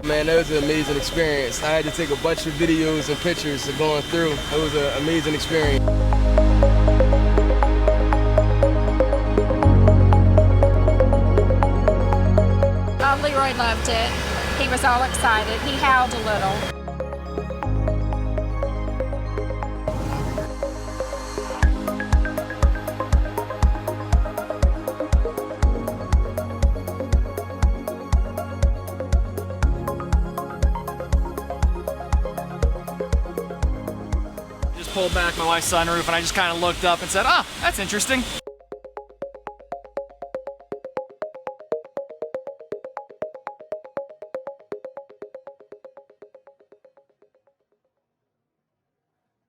Man, that was an amazing experience. I had to take a bunch of videos and pictures of going through. It was an amazing experience. Leroy loved it. He was all excited. He howled a little. Pulled back my wife's sunroof and I just kind of looked up and said, "Ah, that's interesting."